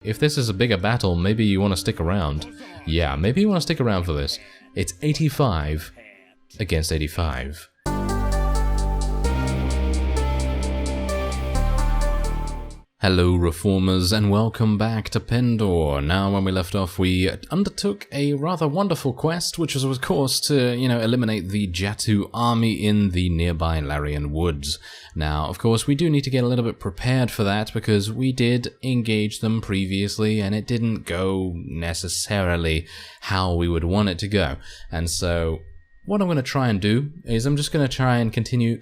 If this is a bigger battle, maybe you want to stick around. Yeah, maybe you want to stick around for this. It's 85 against 85. Hello Reformers and welcome back to Pendor. Now when we left off we undertook a rather wonderful quest, which was of course to, eliminate the Jatu army in the nearby Larian woods. Now of course we do need to get a little bit prepared for that because we did engage them previously and it didn't go necessarily how we would want it to go. And so what I'm going to try and do is I'm just going to try and continue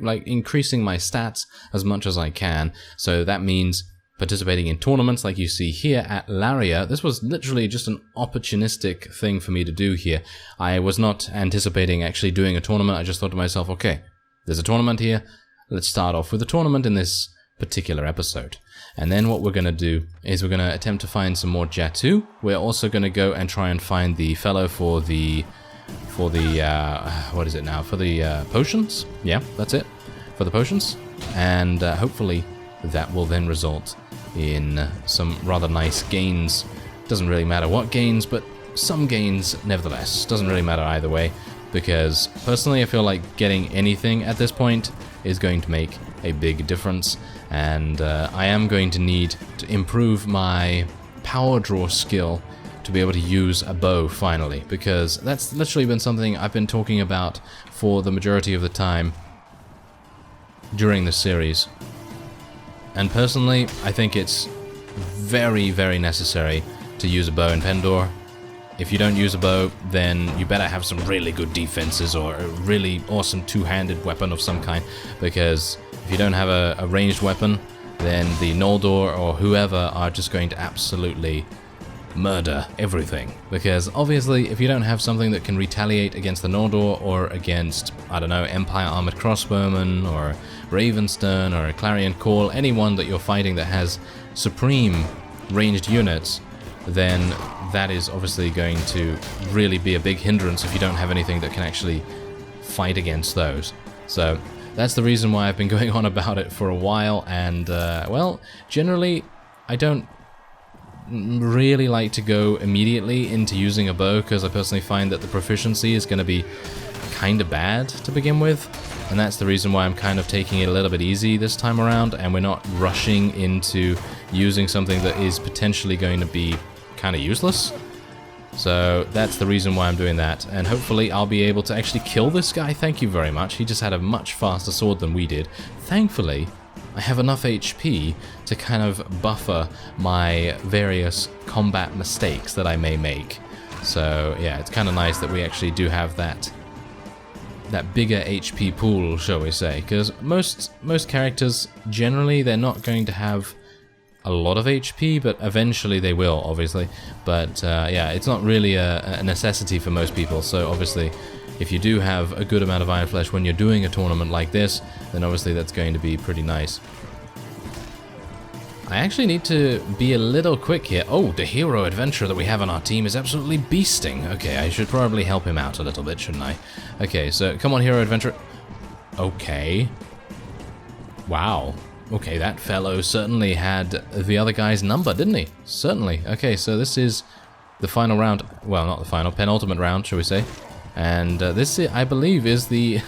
like increasing my stats as much as I can. So that means participating in tournaments like you see here at Laria. This was literally just an opportunistic thing for me to do here. I was not anticipating actually doing a tournament. I just thought to myself, okay, there's a tournament here. Let's start off with a tournament in this particular episode. And then what we're going to do is we're going to attempt to find some more Jatu. We're also going to go and try and find the fellow for the what is it now? For the potions? Yeah, that's it. For the potions. And hopefully that will then result in some rather nice gains. Doesn't really matter what gains, but some gains nevertheless. Doesn't really matter either way, because personally I feel like getting anything at this point is going to make a big difference. And I am going to need to improve my power draw skill to be able to use a bow finally, because that's literally been something I've been talking about for the majority of the time during this series. And personally, I think it's very, very necessary to use a bow in Pendor. If you don't use a bow, then you better have some really good defenses or a really awesome two-handed weapon of some kind, because if you don't have a ranged weapon, then the Noldor or whoever are just going to absolutely murder everything. Because obviously if you don't have something that can retaliate against the Noldor or against, I don't know, Empire Armored Crossbowmen or Ravenstern or a Clarion Call, anyone that you're fighting that has supreme ranged units, then that is obviously going to really be a big hindrance if you don't have anything that can actually fight against those. So that's the reason why I've been going on about it for a while. And well, generally I don't really like to go immediately into using a bow, because I personally find that the proficiency is going to be kind of bad to begin with, and that's the reason why I'm kind of taking it a little bit easy this time around, and we're not rushing into using something that is potentially going to be kind of useless. So that's the reason why I'm doing that, and hopefully I'll be able to actually kill this guy. Thank you very much. He just had a much faster sword than we did. Thankfully I have enough HP to kind of buffer my various combat mistakes that I may make. So yeah, it's kind of nice that we actually do have that bigger HP pool, shall we say, because most characters generally they're not going to have a lot of HP, but eventually they will, obviously. But yeah, it's not really a necessity for most people. So obviously, if you do have a good amount of Iron Flesh when you're doing a tournament like this, then obviously that's going to be pretty nice. I actually need to be a little quick here. Oh, the hero adventurer that we have on our team is absolutely beasting. Okay, I should probably help him out a little bit, shouldn't I? Okay, so come on, hero adventurer. Okay. Wow. Okay, that fellow certainly had the other guy's number, didn't he? Certainly. Okay, so this is the final round. Well, not the final, penultimate round, shall we say. And this, I believe, is the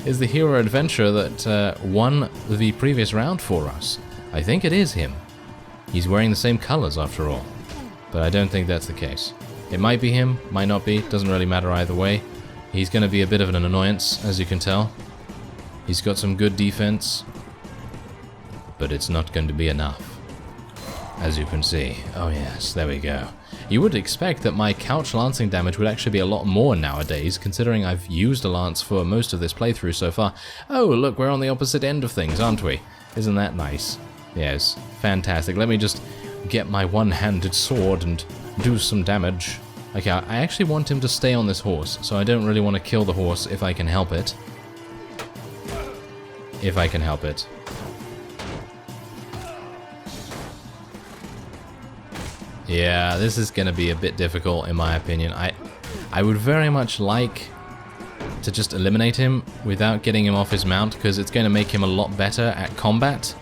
is the hero adventurer that won the previous round for us. I think it is him. He's wearing the same colors after all. But I don't think that's the case. It might be him, might not be, doesn't really matter either way. He's going to be a bit of an annoyance, as you can tell. He's got some good defense, but it's not going to be enough, as you can see. Oh yes, there we go. You would expect that my couch lancing damage would actually be a lot more nowadays, considering I've used a lance for most of this playthrough so far. Oh, look, we're on the opposite end of things, aren't we? Isn't that nice? Yes, fantastic. Let me just get my one-handed sword and do some damage. Okay, I actually want him to stay on this horse, so I don't really want to kill the horse if I can help it. If I can help it. Yeah, this is going to be a bit difficult in my opinion. I would very much like to just eliminate him without getting him off his mount, because it's going to make him a lot better at combat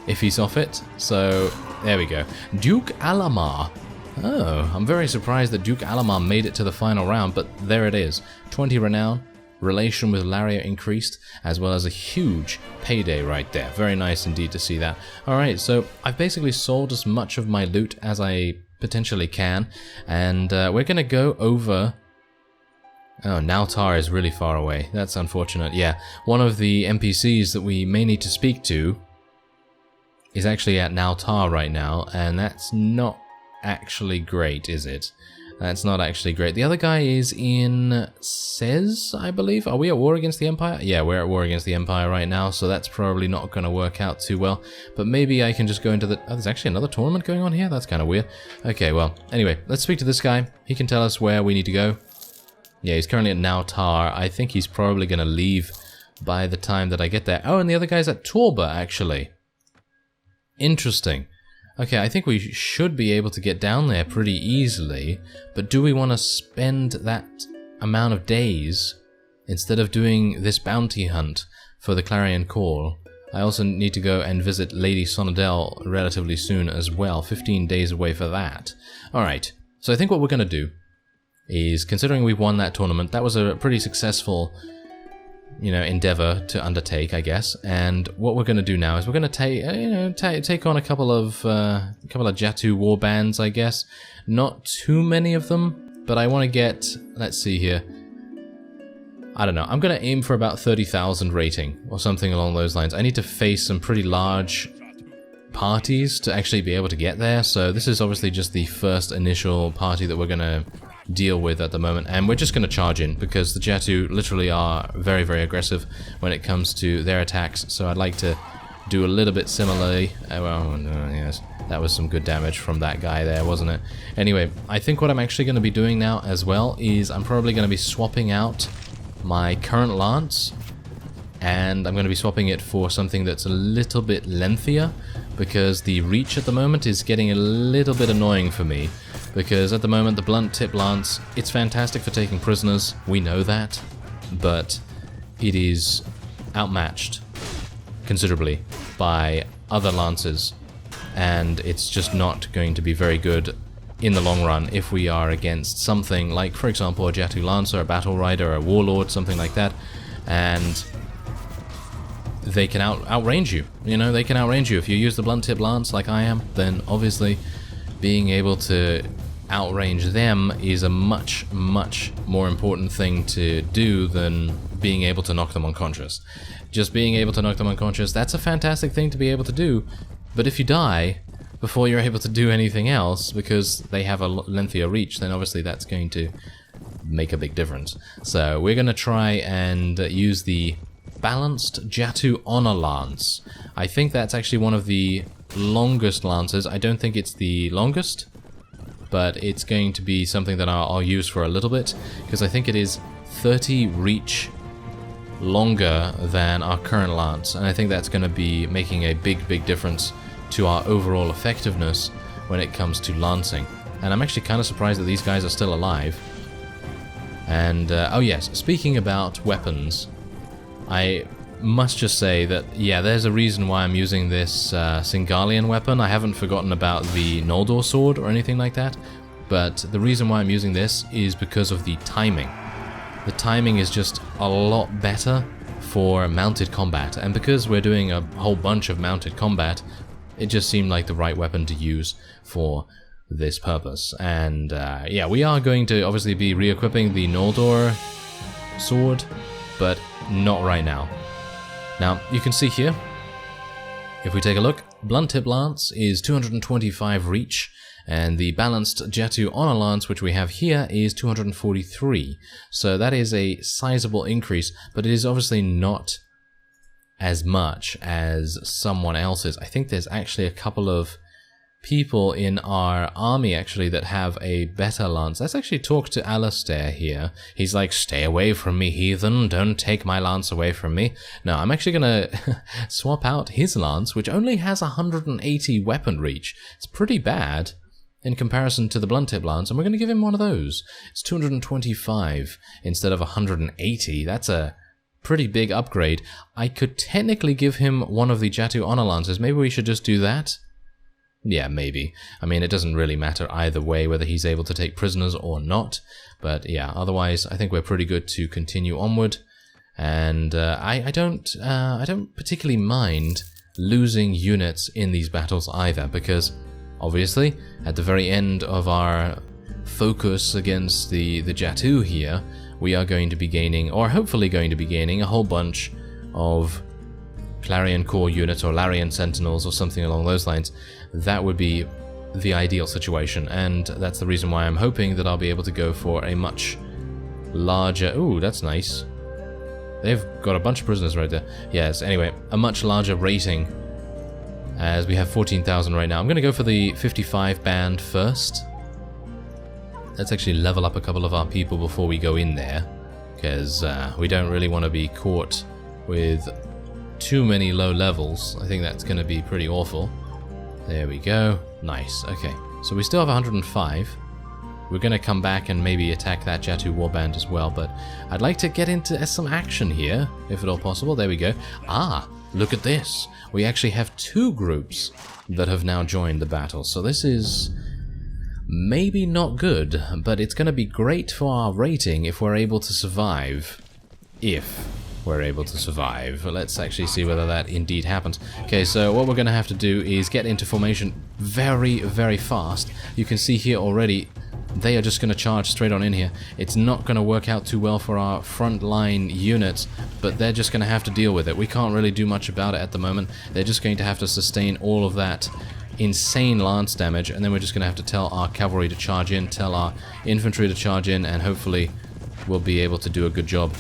if he's off it. So There we go. Duke Alamar. Oh, I'm very surprised that Duke Alamar made it to the final round, but there it is. 20 renown, relation with Laria increased, as well as a huge payday right there. Very nice indeed to see that. Alright, so I've basically sold as much of my loot as I potentially can, and we're going to go over... Oh, Nautar is really far away. That's unfortunate. Yeah, one of the NPCs that we may need to speak to is actually at Nautar right now, and that's not actually great, is it? That's not actually great. The other guy is in Sez, I believe. Are we at war against the Empire? Yeah, we're at war against the Empire right now, so that's probably not going to work out too well. But maybe I can just go into the... Oh, there's actually another tournament going on here? That's kind of weird. Okay, well, anyway, let's speak to this guy. He can tell us where we need to go. Yeah, he's currently at Nautar. I think he's probably going to leave by the time that I get there. Oh, and the other guy's at Torba, actually. Interesting. Okay, I think we should be able to get down there pretty easily, but do we want to spend that amount of days instead of doing this bounty hunt for the Clarion Call? I also need to go and visit Lady Sonadel relatively soon as well, 15 days away for that. Alright, so I think what we're going to do is, considering we won that tournament, that was a pretty successful, you know, endeavor to undertake, I guess. And what we're going to do now is we're going to take on a couple of Jatu warbands, I guess. Not too many of them, but I want to get, let's see here. I don't know. I'm going to aim for about 30,000 rating or something along those lines. I need to face some pretty large parties to actually be able to get there. So this is obviously just the first initial party that we're going to deal with at the moment, and we're just going to charge in because the Jatu literally are very, very aggressive when it comes to their attacks, so I'd like to do a little bit similarly. Well, yes, that was some good damage from that guy there, wasn't it? Anyway, I think what I'm actually going to be doing now as well is I'm probably going to be swapping out my current lance, and I'm going to be swapping it for something that's a little bit lengthier, because the reach at the moment is getting a little bit annoying for me. Because at the moment, the blunt tip lance, it's fantastic for taking prisoners, we know that, but it is outmatched considerably by other lances, and it's just not going to be very good in the long run if we are against something like, for example, a Jatu Lancer, a Battle Rider, a Warlord, something like that, and they can outrange you. You know, they can outrange you. If you use the blunt tip lance like I am, then obviously being able to outrange them is a much, much more important thing to do than being able to knock them unconscious. Just being able to knock them unconscious, that's a fantastic thing to be able to do, but if you die before you're able to do anything else because they have a lengthier reach, then obviously that's going to make a big difference. So we're going to try and use the Balanced Jatu Honor Lance. I think that's actually one of the longest lances. I don't think it's the longest, but it's going to be something that I'll use for a little bit, because I think it is 30 reach longer than our current lance, and I think that's going to be making a big difference to our overall effectiveness when it comes to lancing. And I'm actually kind of surprised that these guys are still alive. And oh yes, speaking about weapons, I must just say that, yeah, there's a reason why I'm using this Singalian weapon. I haven't forgotten about the Noldor sword or anything like that, but the reason why I'm using this is because of the timing. The timing is just a lot better for mounted combat, and because we're doing a whole bunch of mounted combat, it just seemed like the right weapon to use for this purpose. And yeah, we are going to obviously be re-equipping the Noldor sword, but not right now. Now, you can see here, if we take a look, Blunt Tip Lance is 225 reach, and the Balanced Jatu Honor Lance, which we have here, is 243. So that is a sizable increase, but it is obviously not as much as someone else's. I think there's actually a couple of people in our army actually that have a better lance. Let's actually talk to Alistair here. He's like, stay away from me, heathen, don't take my lance away from me. No, I'm actually gonna swap out his lance, which only has 180 weapon reach. It's pretty bad in comparison to the blunt tip lance, and we're gonna give him one of those. It's 225 instead of 180. That's a pretty big upgrade. I could technically give him one of the Jatu Honor Lances. Maybe we should just do that. Yeah, maybe. I mean, it doesn't really matter either way whether he's able to take prisoners or not. But yeah, otherwise, I think we're pretty good to continue onward. And I don't particularly mind losing units in these battles either, because obviously, at the very end of our focus against the Jatu here, we are going to be gaining, or hopefully going to be gaining, a whole bunch of Clarion Core units or Larian Sentinels or something along those lines. That would be the ideal situation, and that's the reason why I'm hoping that I'll be able to go for a much larger... Ooh, that's nice. They've got a bunch of prisoners right there. Yes, anyway, a much larger rating, as we have 14,000 right now. I'm going to go for the 55 band first. Let's actually level up a couple of our people before we go in there, because we don't really want to be caught with too many low levels. I think that's going to be pretty awful. There we go. Nice. Okay, so we still have 105. We're going to come back and maybe attack that Jatu Warband as well, but I'd like to get into some action here, if at all possible. There we go. Ah, look at this. We actually have 2 groups that have now joined the battle, so this is maybe not good, but it's going to be great for our rating if we're able to survive. If we're able to survive. Let's actually see whether that indeed happens. Okay, so what we're going to have to do is get into formation very, very fast. You can see here already, they are just going to charge straight on in here. It's not going to work out too well for our frontline units, but they're just going to have to deal with it. We can't really do much about it at the moment. They're just going to have to sustain all of that insane lance damage, and then we're just going to have to tell our cavalry to charge in, tell our infantry to charge in, and hopefully we'll be able to do a good job.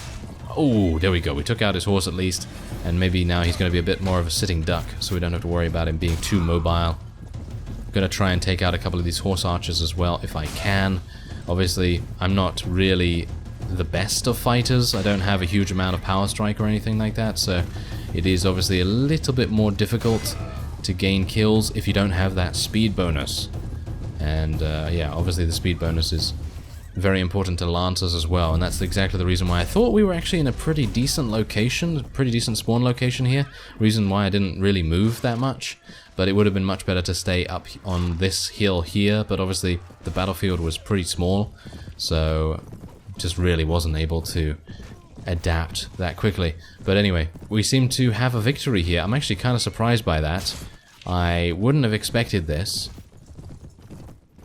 Oh, there we go. We took out his horse at least, and maybe now he's going to be a bit more of a sitting duck, so we don't have to worry about him being too mobile. I'm going to try and take out a couple of these horse archers as well, if I can. Obviously, I'm not really the best of fighters. I don't have a huge amount of power strike or anything like that, so it is obviously a little bit more difficult to gain kills if you don't have that speed bonus. And yeah, obviously the speed bonus is very important to lancers as well, and that's exactly the reason why I thought we were actually in a pretty decent location, pretty decent spawn location here. Reason why I didn't really move that much, but it would have been much better to stay up on this hill here, but obviously the battlefield was pretty small, so just really wasn't able to adapt that quickly. But anyway, we seem to have a victory here. I'm actually kind of surprised by that. I wouldn't have expected this.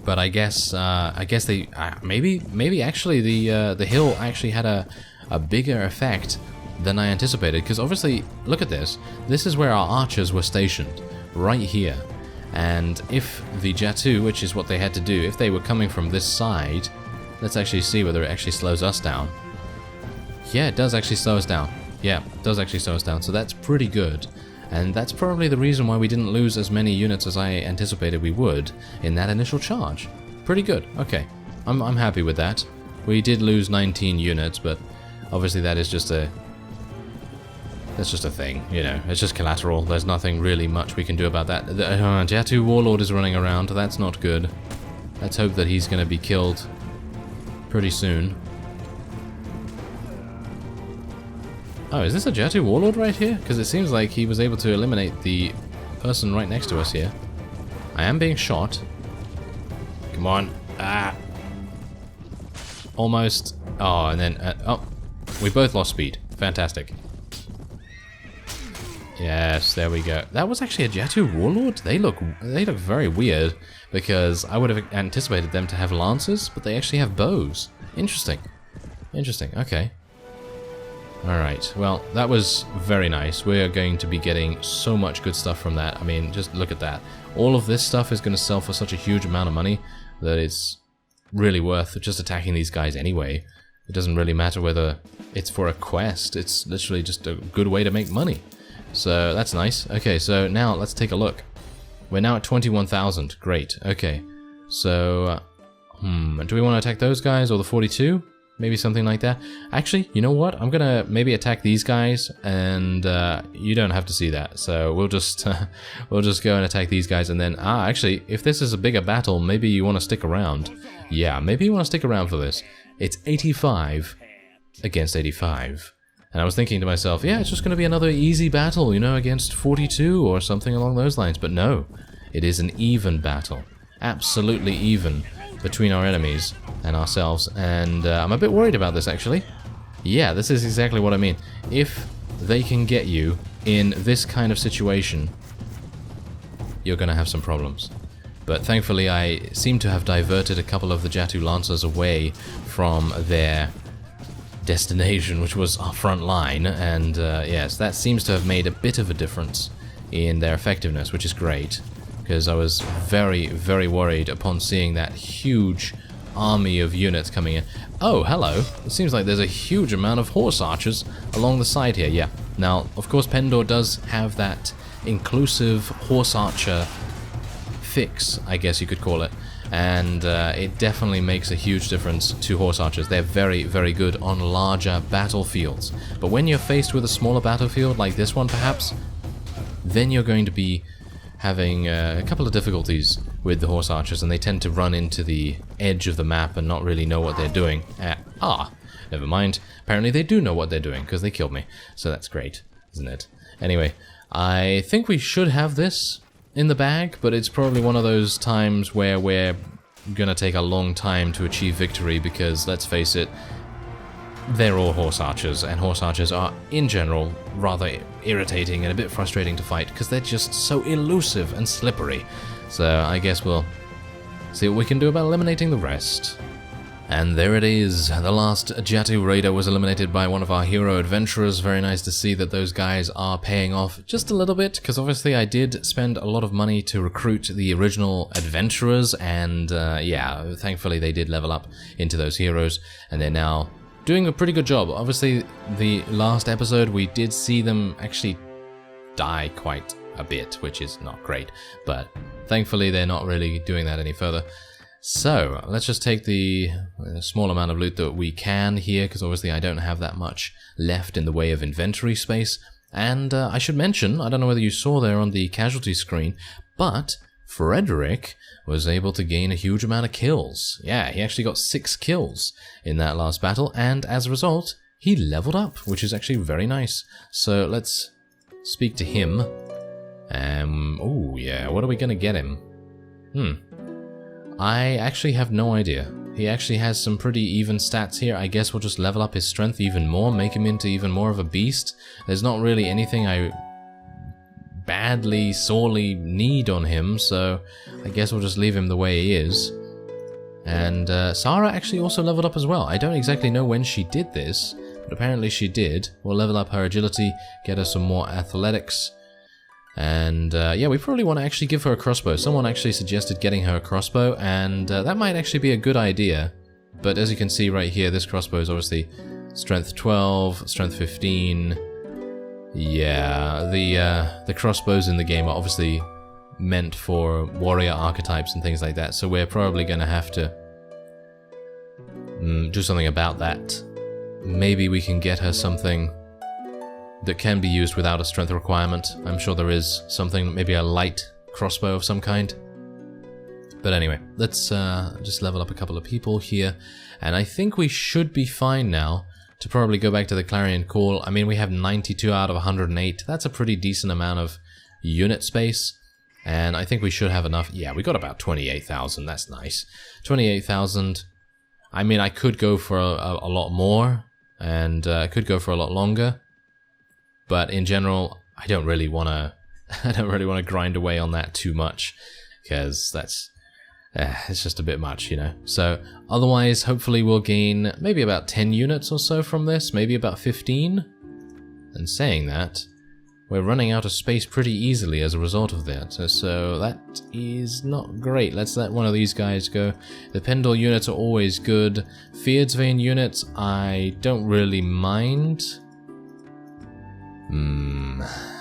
But I guess they maybe actually the hill actually had a bigger effect than I anticipated, because obviously look at this. This is where our archers were stationed, right here. And if the Jatu, which is what they had to do, if they were coming from this side, let's actually see whether it actually slows us down. Yeah, it does actually slow us down. Yeah, it does actually slow us down. So that's pretty good. And that's probably the reason why we didn't lose as many units as I anticipated we would in that initial charge. Pretty good. Okay, I'm happy with that. We did lose 19 units, but obviously that is just a... that's just a thing, you know. It's just collateral. There's nothing really much we can do about that. The Jatu Warlord is running around. That's not good. Let's hope that he's going to be killed pretty soon. Oh, is this a Jatu Warlord right here? Because it seems like he was able to eliminate the person right next to us here. I am being shot. Come on. Ah. Almost. Oh, and then... oh, we both lost speed. Fantastic. Yes, there we go. That was actually a Jatu Warlord? They look very weird, because I would have anticipated them to have lances, but they actually have bows. Interesting. Interesting, okay. Alright, well, that was very nice. We're going to be getting so much good stuff from that. I mean, just look at that. All of this stuff is going to sell for such a huge amount of money that it's really worth just attacking these guys anyway. It doesn't really matter whether it's for a quest. It's literally just a good way to make money. So, that's nice. Okay, so now let's take a look. We're now at 21,000. Great. Okay. So, do we want to attack those guys or the 42? Maybe something like that. Actually, you know what? I'm gonna maybe attack these guys, and you don't have to see that. So we'll just go and attack these guys, and then actually, if this is a bigger battle, maybe you want to stick around. Yeah, maybe you want to stick around for this. It's 85 against 85, and I was thinking to myself, yeah, it's just gonna be another easy battle, you know, against 42 or something along those lines. But no, It is an even battle. Absolutely even between our enemies and ourselves. And I'm a bit worried about this, actually. Yeah, this is exactly what I mean. If they can get you in this kind of situation, you're going to have some problems. But thankfully I seem to have diverted a couple of the Jatu Lancers away from their destination, which was our front line, and yes, that seems to have made a bit of a difference in their effectiveness, which is great, because I was very, very worried upon seeing that huge army of units coming in. Oh, hello. It seems like there's a huge amount of horse archers along the side here. Yeah. Now, of course, Pendor does have that inclusive horse archer fix, I guess you could call it, and it definitely makes a huge difference to horse archers. They're very, very good on larger battlefields, but when you're faced with a smaller battlefield like this one perhaps, then you're going to be having a couple of difficulties with the horse archers, and they tend to run into the edge of the map and not really know what they're doing. Never mind. Apparently they do know what they're doing, because they killed me, so that's great, isn't it? Anyway, I think we should have this in the bag, but it's probably one of those times where we're gonna take a long time to achieve victory, because, let's face it, they're all horse archers, and horse archers are, in general, rather irritating and a bit frustrating to fight, because they're just so elusive and slippery. So I guess we'll see what we can do about eliminating the rest. And there it is. The last Jatu raider was eliminated by one of our hero adventurers. Very nice to see that those guys are paying off just a little bit, because obviously I did spend a lot of money to recruit the original adventurers, and yeah, thankfully they did level up into those heroes, and they're now doing a pretty good job. Obviously, the last episode we did see them actually die quite a bit, which is not great, but thankfully they're not really doing that any further. So, let's just take the small amount of loot that we can here, because obviously I don't have that much left in the way of inventory space. And I should mention, I don't know whether you saw there on the casualty screen, but Frederick was able to gain a huge amount of kills. Yeah, he actually got 6 kills in that last battle, and as a result, he leveled up, which is actually very nice. So, let's speak to him. Oh yeah, what are we gonna get him? I actually have no idea. He actually has some pretty even stats here. I guess we'll just level up his strength even more, make him into even more of a beast. There's not really anything I badly, sorely need on him, so I guess we'll just leave him the way he is. And Sarah actually also leveled up as well. I don't exactly know when she did this, but apparently she did. We'll level up her agility, get her some more athletics. And yeah, we probably want to actually give her a crossbow. Someone actually suggested getting her a crossbow, and that might actually be a good idea. But as you can see right here, this crossbow is obviously strength 12, strength 15. Yeah, the crossbows in the game are obviously meant for warrior archetypes and things like that, so we're probably going to have to do something about that. Maybe we can get her something that can be used without a strength requirement. I'm sure there is something, maybe a light crossbow of some kind. But anyway, let's just level up a couple of people here, and I think we should be fine now to probably go back to the Clarion Call. I mean, we have 92 out of 108. That's a pretty decent amount of unit space, and I think we should have enough. Yeah, we got about 28,000. That's nice. 28,000. I mean, I could go for a lot more, and could go for a lot longer. But in general, I don't really want to grind away on that too much, because that's it's just a bit much, you know. So otherwise, hopefully we'll gain maybe about 10 units or so from this, maybe about 15. And saying that, we're running out of space pretty easily as a result of that, so that is not great. Let's let one of these guys go. The Pendor units are always good. Fyhrr's units, I don't really mind.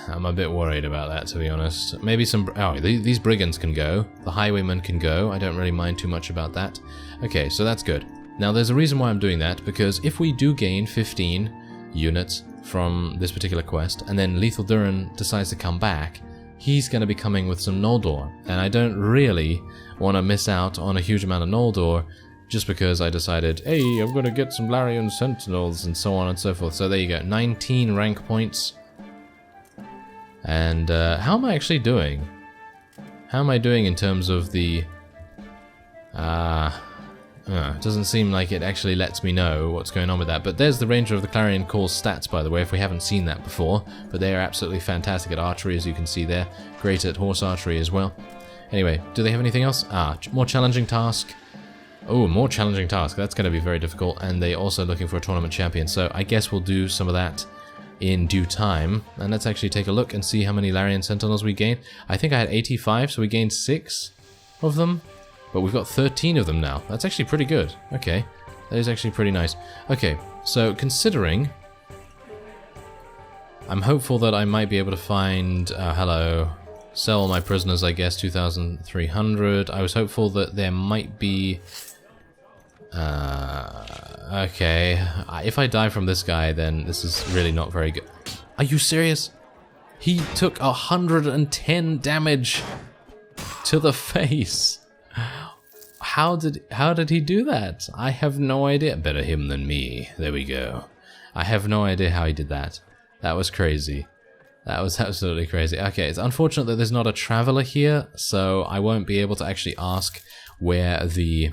I'm a bit worried about that, to be honest. Maybe some... Oh, these brigands can go. The highwaymen can go. I don't really mind too much about that. Okay, so that's good. Now, there's a reason why I'm doing that, because if we do gain 15 units from this particular quest, and then Lethal Durin decides to come back, he's going to be coming with some Noldor, and I don't really want to miss out on a huge amount of Noldor just because I decided, hey, I'm going to get some Larian Sentinels and so on and so forth. So there you go, 19 rank points. And how am I actually doing? How am I doing in terms of the... it doesn't seem like it actually lets me know what's going on with that. But there's the Ranger of the Clarion Call's stats, by the way, if we haven't seen that before. But they are absolutely fantastic at archery, as you can see there. Great at horse archery as well. Anyway, do they have anything else? More challenging task. Oh, more challenging task. That's going to be very difficult. And they're also looking for a tournament champion. So I guess we'll do some of that in due time. And let's actually take a look and see how many Larian Sentinels we gained. I think I had 85, so we gained 6 of them. But we've got 13 of them now. That's actually pretty good. Okay, that is actually pretty nice. Okay, so considering... I'm hopeful that I might be able to find... hello. Sell my prisoners, I guess, 2,300. I was hopeful that there might be... okay. If I die from this guy, then this is really not very good. Are you serious? He took 110 damage to the face. How did he do that? I have no idea. Better him than me. There we go. I have no idea how he did that. That was crazy. That was absolutely crazy. Okay, it's unfortunate that there's not a traveler here, so I won't be able to actually ask where the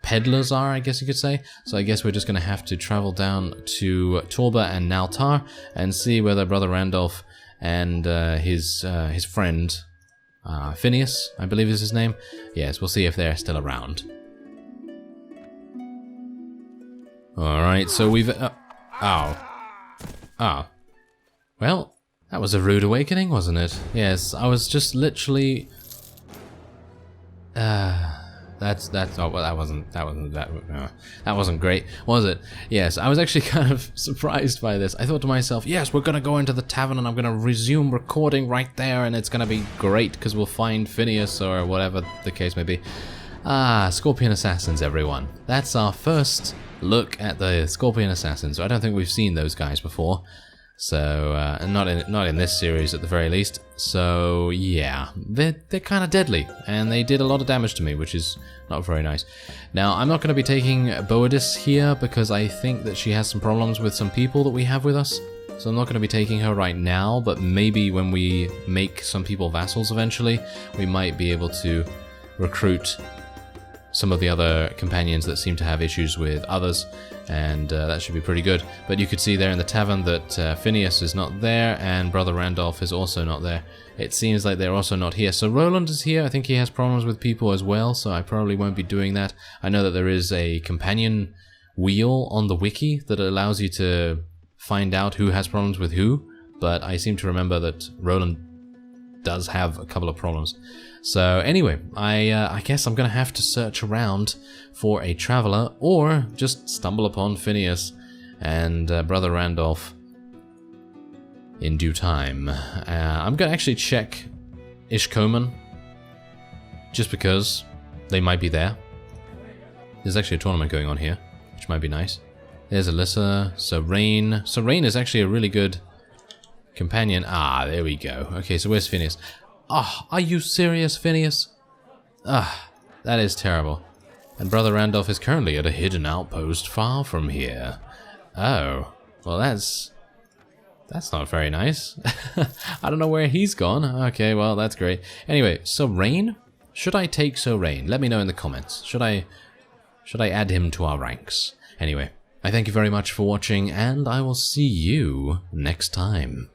peddlers are, I guess you could say. So I guess we're just going to have to travel down to Torba and Naltar and see whether Brother Randolf and his friend... Finneas, I believe is his name. Yes, we'll see if they're still around. Alright, so we've... Well, that was a rude awakening, wasn't it? Yes, I was just literally... that wasn't great, was it? Yes, I was actually kind of surprised by this. I thought to myself, yes, we're gonna go into the tavern and I'm gonna resume recording right there and it's gonna be great because we'll find Finneas or whatever the case may be. Scorpion Assassins, everyone. That's our first look at the Scorpion Assassins. I don't think we've seen those guys before. So, not in this series at the very least. So, yeah, they're kind of deadly, and they did a lot of damage to me, which is not very nice. Now, I'm not going to be taking Boadis here, because I think that she has some problems with some people that we have with us. So I'm not going to be taking her right now, but maybe when we make some people vassals eventually, we might be able to recruit some of the other companions that seem to have issues with others, and that should be pretty good. But you could see there in the tavern that Finneas is not there, and Brother Randolph is also not there. It seems like they're also not here. So Roland is here. I think he has problems with people as well, so I probably won't be doing that. I know that there is a companion wheel on the wiki that allows you to find out who has problems with who, but I seem to remember that Roland does have a couple of problems. So anyway, I guess I'm going to have to search around for a traveler, or just stumble upon Finneas and Brother Randolph in due time. I'm going to actually check Ishkomen, just because they might be there. There's actually a tournament going on here, which might be nice. There's Alyssa, Serene. Serene is actually a really good companion. There we go. Okay, so where's Finneas? Are you serious, Finneas? That is terrible. And Brother Randolph is currently at a hidden outpost far from here. Oh, well that's not very nice. I don't know where he's gone. Okay, well that's great. Anyway, Serene? Should I take Serene? Let me know in the comments. Should I add him to our ranks? Anyway, I thank you very much for watching, and I will see you next time.